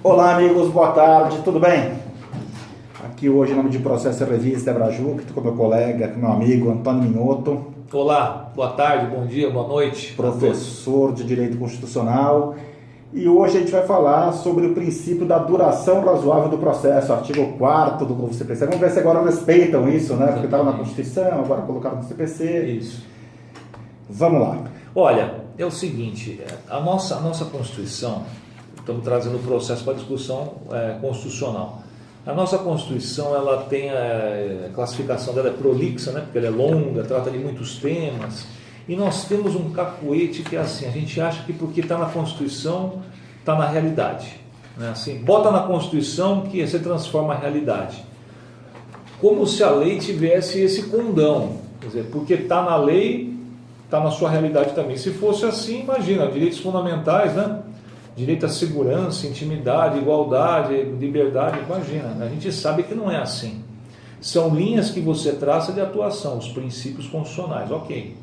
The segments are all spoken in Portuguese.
Olá amigos, boa tarde, tudo bem? Aqui hoje em nome de Processo e Revista Ebraju, estou com meu colega, com meu amigo Antônio Minotto. Olá, boa tarde, bom dia, boa noite. Professor de Direito Constitucional. E hoje a gente vai falar sobre o princípio da duração razoável do processo, artigo 4º do novo CPC. Vamos ver se agora respeitam isso, né? Porque estava na Constituição, agora colocaram no CPC. Isso. Vamos lá. Olha, é o seguinte, a nossa Constituição, estamos trazendo o processo para discussão constitucional. A nossa Constituição, ela tem a classificação dela é prolixa, né? Porque ela é longa, trata de muitos temas. E nós temos um cacoete que é assim, a gente acha que porque está na Constituição, está na realidade. Né? Assim, bota na Constituição que você transforma a realidade. Como se a lei tivesse esse condão. Quer dizer, porque está na lei, está na sua realidade também. Se fosse assim, imagina, direitos fundamentais, né? Direito à segurança, intimidade, igualdade, liberdade, imagina. A gente sabe que não é assim. São linhas que você traça de atuação, os princípios constitucionais, ok.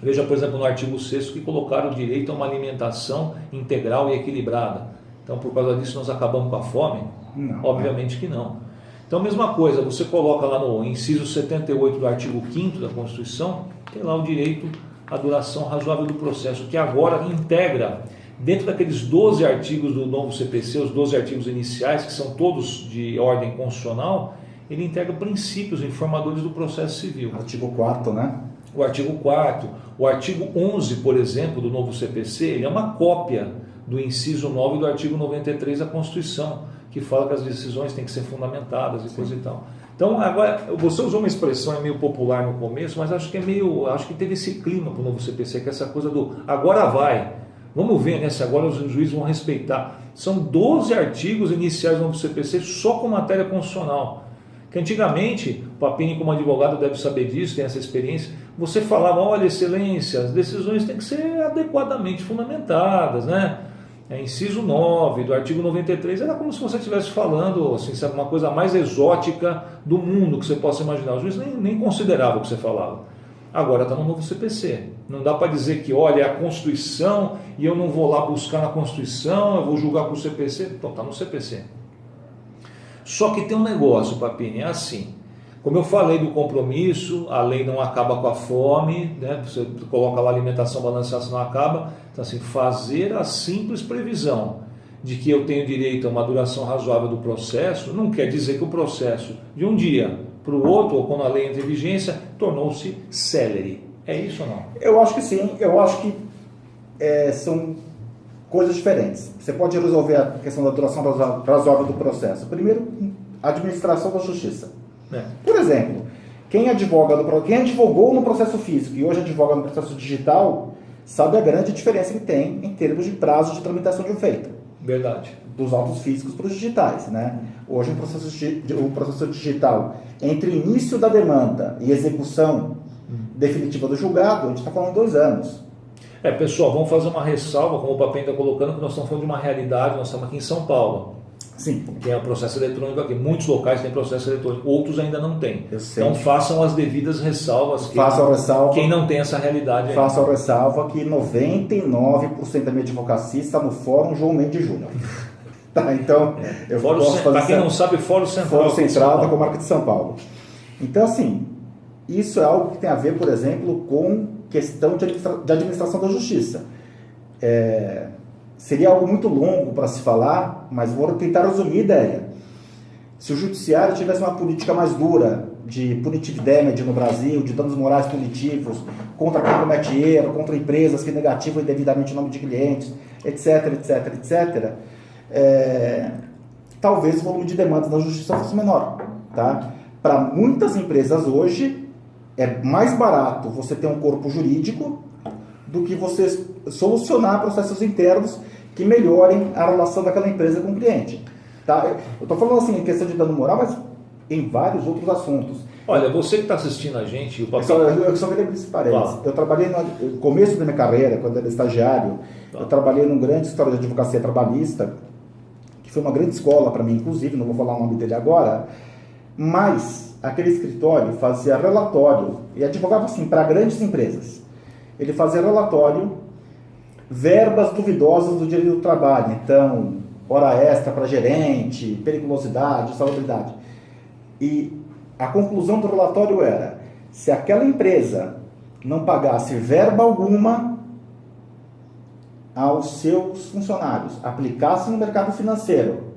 Veja, por exemplo, no artigo 6º que colocaram o direito a uma alimentação integral e equilibrada. Então, por causa disso, nós acabamos com a fome? Não. Obviamente que não. Então, mesma coisa, você coloca lá no inciso 78 do artigo 5º da Constituição, tem lá o direito à duração razoável do processo, que agora integra, dentro daqueles 12 artigos do novo CPC, os 12 artigos iniciais, que são todos de ordem constitucional, ele integra princípios informadores do processo civil. Artigo 4º, né? O artigo 4º, o artigo 11, por exemplo, do novo CPC, ele é uma cópia do inciso 9 do artigo 93 da Constituição, que fala que as decisões têm que ser fundamentadas e coisa e tal. Então, agora, você usou uma expressão meio popular no começo, mas acho que teve esse clima para o novo CPC, que é essa coisa do agora vai. Vamos ver, né, se agora os juízes vão respeitar. São 12 artigos iniciais do novo CPC só com matéria constitucional. Que antigamente, o Papini como advogado deve saber disso, tem essa experiência, você falava, olha, excelência, as decisões têm que ser adequadamente fundamentadas, né? Inciso 9 do artigo 93 era como se você estivesse falando, assim, sabe, uma coisa mais exótica do mundo que você possa imaginar. O juiz nem considerava o que você falava. Agora está no novo CPC. Não dá para dizer que, olha, é a Constituição e eu não vou lá buscar na Constituição, eu vou julgar com o CPC. Então está no CPC. Só que tem um negócio, Papini, é assim. Como eu falei do compromisso, a lei não acaba com a fome, né? Você coloca lá alimentação balanceada, não acaba. Então, assim, fazer a simples previsão de que eu tenho direito a uma duração razoável do processo, não quer dizer que o processo, de um dia para o outro, ou quando a lei entra em vigência, tornou-se célere. É isso ou não? Eu acho que sim, eu acho que são coisas diferentes. Você pode resolver a questão da duração razoável do processo. Primeiro, administração da justiça. Por exemplo, quem advogou no processo físico e hoje advoga no processo digital, sabe a grande diferença que tem em termos de prazo de tramitação de um feito. Verdade. Dos autos físicos para os digitais, né? Hoje o processo digital, entre início da demanda e execução definitiva do julgado, a gente está falando de 2 anos. Pessoal, vamos fazer uma ressalva, como o Papinho está colocando, que nós estamos falando de uma realidade, nós estamos aqui em São Paulo. Sim. Que é o processo eletrônico aqui. Muitos locais têm processo eletrônico, outros ainda não têm. Então façam as devidas ressalvas. Quem não tem essa realidade. Façam a ressalva que 99% da minha advocacia está no Fórum João Mendes Júnior. Tá, então, eu posso fazer. Para quem não sabe, Fórum Central. Fórum Central da Comarca de São Paulo. Então, assim, isso é algo que tem a ver, por exemplo, com questão de administração da justiça. Seria algo muito longo para se falar, mas vou tentar resumir a ideia. Se o judiciário tivesse uma política mais dura de punitive damage no Brasil, de danos morais punitivos, contra quem comete erro, contra empresas que negativam indevidamente o nome de clientes, etc, etc, etc, talvez o volume de demandas da justiça fosse menor. Tá? Para muitas empresas hoje, é mais barato você ter um corpo jurídico do que você solucionar processos internos que melhorem a relação daquela empresa com o cliente. Tá? Eu estou falando assim em questão de dano moral, mas em vários outros assuntos. Olha, você que está assistindo a gente... Eu só queria abrir esse parênteses. Eu trabalhei no começo da minha carreira, quando eu era estagiário, eu trabalhei num grande escritório de advocacia trabalhista, que foi uma grande escola para mim, inclusive, não vou falar o nome dele agora, mas aquele escritório fazia relatório e advogava assim para grandes empresas. Ele fazia relatório, verbas duvidosas do direito do trabalho. Então, hora extra para gerente, periculosidade, salubridade. E a conclusão do relatório era, se aquela empresa não pagasse verba alguma aos seus funcionários, aplicasse no mercado financeiro,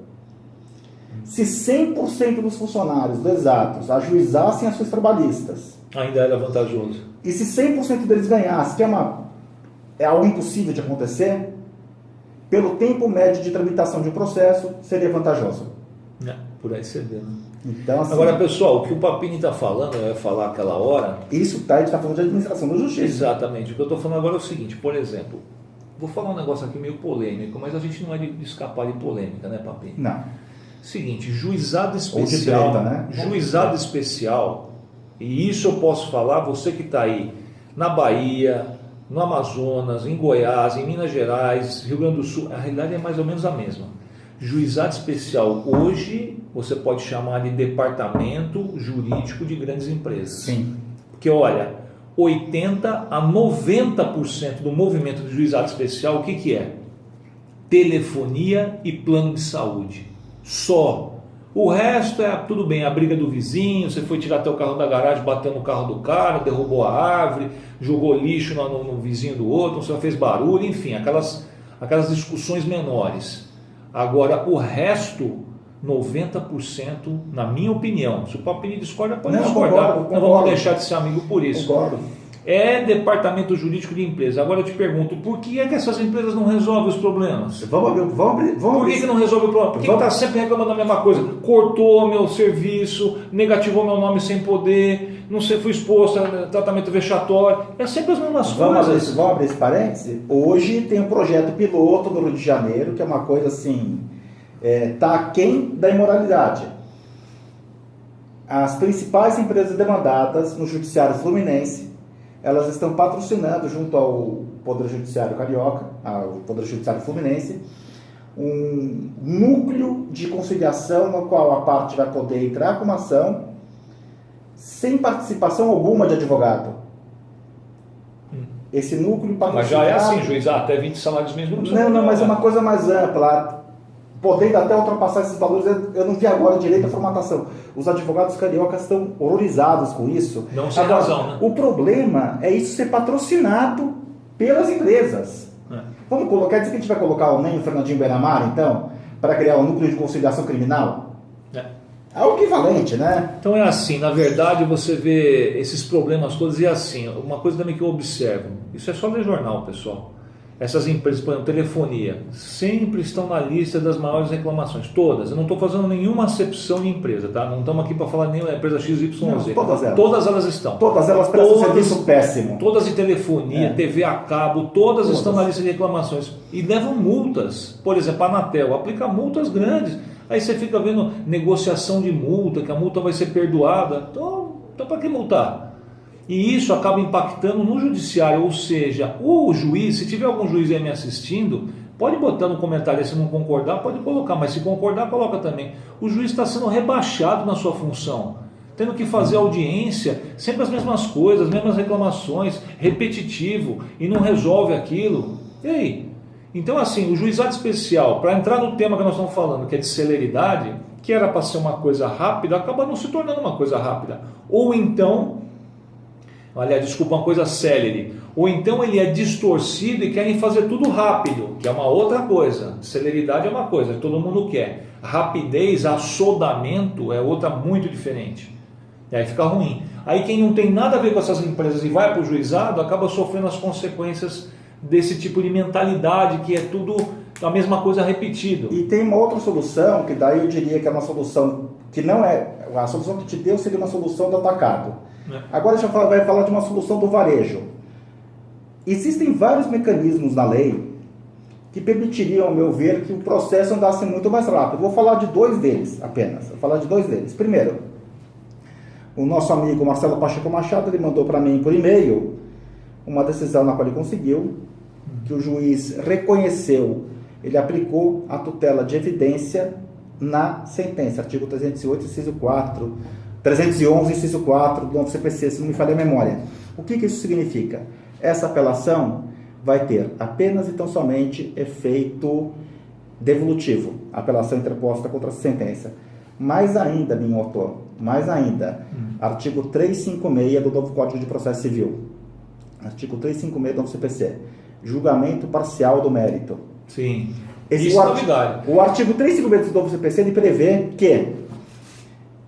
se 100% dos funcionários do Exatos ajuizassem ações trabalhistas, ainda era vantajoso. E se 100% deles ganhassem, que é algo impossível de acontecer, pelo tempo médio de tramitação de um processo, seria vantajoso. Por aí você vê, né? Então, assim, agora, pessoal, o que o Papini está falando, eu ia falar aquela hora... Isso a gente está falando de administração da justiça. Exatamente. O que eu estou falando agora é o seguinte, por exemplo, vou falar um negócio aqui meio polêmico, mas a gente não é de escapar de polêmica, né, Papini? Não. Seguinte, juizado especial... Ou de treta, né? Juizado especial, e isso eu posso falar, você que está aí na Bahia, no Amazonas, em Goiás, em Minas Gerais, Rio Grande do Sul, a realidade é mais ou menos a mesma. Juizado especial hoje você pode chamar de departamento jurídico de grandes empresas. Sim. Porque olha, 80 a 90% do movimento de juizado especial, o que é? Telefonia e plano de saúde. Só. O resto é tudo bem, a briga do vizinho, você foi tirar teu carro da garagem, bateu no carro do cara, derrubou a árvore, jogou lixo no vizinho do outro, você fez barulho, enfim, aquelas discussões menores. Agora, o resto, 90%, na minha opinião, se o Papini discorda, pode discordar, concordo. Não vamos deixar de ser amigo por isso. Concordo. É departamento jurídico de empresa. Agora eu te pergunto, por que é que essas empresas não resolvem os problemas? Vamos Por que não resolve o problema? Por que está sempre reclamando da mesma coisa? Cortou meu serviço, negativou meu nome sem poder, não sei, fui exposto a tratamento vexatório. É sempre as mesmas coisas. Vamos abrir esse parêntese? Hoje tem um projeto piloto no Rio de Janeiro, que é uma coisa assim, está aquém da imoralidade. As principais empresas demandadas no Judiciário Fluminense, elas estão patrocinando junto ao Poder Judiciário Carioca, ao Poder Judiciário Fluminense, um núcleo de conciliação no qual a parte vai poder entrar com uma ação sem participação alguma de advogado. Esse núcleo patrocinado... Mas já é assim, juizar até 20 salários mínimos. Não, mas é uma coisa mais ampla. Podendo até ultrapassar esses valores, eu não vi agora direito a formatação. Os advogados cariocas estão horrorizados com isso. Não sem razão, né? O problema é isso ser patrocinado pelas empresas. Vamos colocar, dizer que a gente vai colocar o Ney Fernandinho Benamar, então, para criar um núcleo de conciliação criminal? É o equivalente, né? Então é assim, na verdade você vê esses problemas todos e é assim, uma coisa também que eu observo, isso é só ler jornal, pessoal. Essas empresas, por exemplo, telefonia, sempre estão na lista das maiores reclamações, todas. Eu não estou fazendo nenhuma acepção de empresa, tá? Não estamos aqui para falar nenhuma empresa XYZ. Não, todas elas estão. Todas elas prestam serviço péssimo. Todas de telefonia, TV a cabo, todas estão na lista de reclamações. E levam multas. Por exemplo, a Anatel aplica multas grandes. Aí você fica vendo negociação de multa, que a multa vai ser perdoada. Então para que multar? E isso acaba impactando no judiciário, ou seja, o juiz, se tiver algum juiz aí me assistindo, pode botar no comentário, se não concordar, pode colocar, mas se concordar, coloca também. O juiz está sendo rebaixado na sua função, tendo que fazer audiência, sempre as mesmas coisas, as mesmas reclamações, repetitivo, e não resolve aquilo. E aí? Então, assim, o juizado especial, para entrar no tema que nós estamos falando, que é de celeridade, que era para ser uma coisa rápida, acaba não se tornando uma coisa rápida. Ou então... Aliás, desculpa, uma coisa célere. Ou então ele é distorcido e querem fazer tudo rápido, que é uma outra coisa. Celeridade é uma coisa, todo mundo quer. Rapidez, assodamento é outra muito diferente. E aí fica ruim. Aí quem não tem nada a ver com essas empresas e vai para o juizado, acaba sofrendo as consequências desse tipo de mentalidade, que é tudo a mesma coisa repetido. E tem uma outra solução, que daí eu diria que é uma solução que não é... A solução que te deu seria uma solução do atacado. Agora a gente vai falar de uma solução do varejo. Existem vários mecanismos na lei que permitiriam, ao meu ver, que o processo andasse muito mais rápido. Vou falar de dois deles apenas. Vou falar de dois deles. Primeiro, o nosso amigo Marcelo Pacheco Machado, ele mandou para mim por e-mail uma decisão na qual ele conseguiu, que o juiz reconheceu, ele aplicou a tutela de evidência na sentença, artigo 308, inciso 4, 311, inciso 4 do novo CPC, se não me falha a memória. O que isso significa? Essa apelação vai ter apenas e tão somente efeito Devolutivo, apelação interposta contra a sentença. Mais ainda, Minhoto, mais ainda, artigo 356 do novo Código de Processo Civil. Artigo 356 do novo CPC. Julgamento parcial do mérito. Sim. O artigo 356 do novo CPC ele prevê que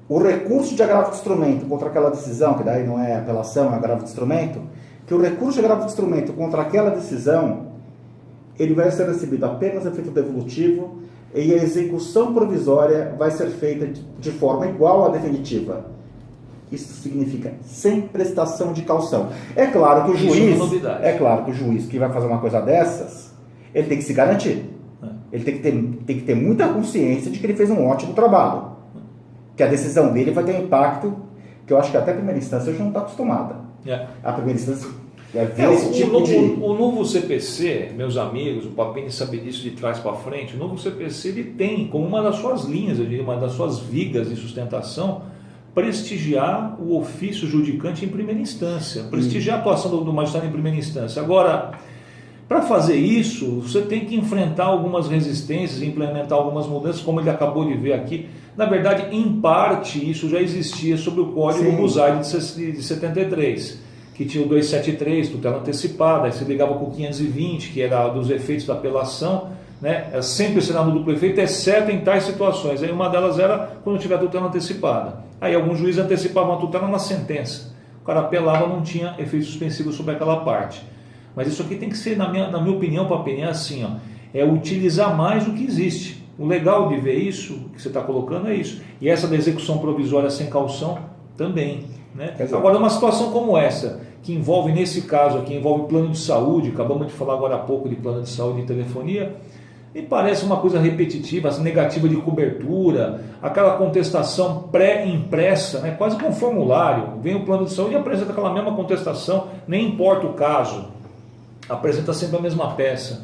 o recurso de agravo de instrumento contra aquela decisão, que daí não é apelação, é agravo de instrumento, que o recurso de agravo de instrumento contra aquela decisão, ele vai ser recebido apenas efeito devolutivo e a execução provisória vai ser feita de forma igual à definitiva. Isso significa sem prestação de caução. É claro que o juiz que vai fazer uma coisa dessas, ele tem que se garantir. Ele tem que ter muita consciência de que ele fez um ótimo trabalho. Que a decisão dele vai ter um impacto que eu acho que até a primeira instância hoje não está acostumada. A primeira instância é ver esse tipo de... O novo CPC, meus amigos, o Papini sabe disso de trás para frente, o novo CPC ele tem como uma das suas linhas, eu diria, uma das suas vigas de sustentação, prestigiar o ofício judicante em primeira instância, prestigiar a atuação do magistrado em primeira instância. Agora, para fazer isso, você tem que enfrentar algumas resistências, implementar algumas mudanças, como ele acabou de ver aqui. Na verdade, em parte, isso já existia sobre o Código Buzaide de 73, que tinha o 273, tutela antecipada, aí você ligava com o 520, que era dos efeitos da apelação, né? Sempre será no duplo efeito, exceto em tais situações. Aí uma delas era quando tiver tutela antecipada. Aí alguns juízes antecipavam a tutela na sentença. O cara apelava, não tinha efeito suspensivo sobre aquela parte. Mas isso aqui tem que ser, na minha opinião, Papini, é assim, ó, é utilizar mais o que existe. O legal de ver isso, que você está colocando, é isso. E essa da execução provisória sem caução também. Né? Agora, uma situação como essa, que envolve, nesse caso aqui, envolve plano de saúde, acabamos de falar agora há pouco de plano de saúde e telefonia, me parece uma coisa repetitiva, essa negativa de cobertura, aquela contestação pré-impressa, né? Quase com um formulário. Vem o plano de saúde e apresenta aquela mesma contestação, nem importa o caso, apresenta sempre a mesma peça.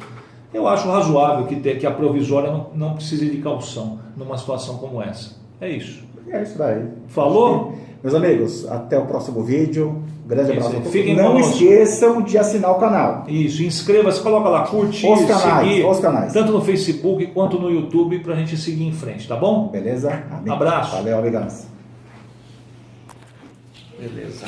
Eu acho razoável que a provisória não precise de caução numa situação como essa. É isso. É isso daí. Falou? Meus amigos, até o próximo vídeo. Grande abraço a todos. Não esqueçam de assinar o canal. Isso, inscreva-se, coloca lá, curtir, seguir, os canais. Tanto no Facebook quanto no YouTube, para a gente seguir em frente, tá bom? Beleza? Abraço. Valeu, obrigado. Beleza.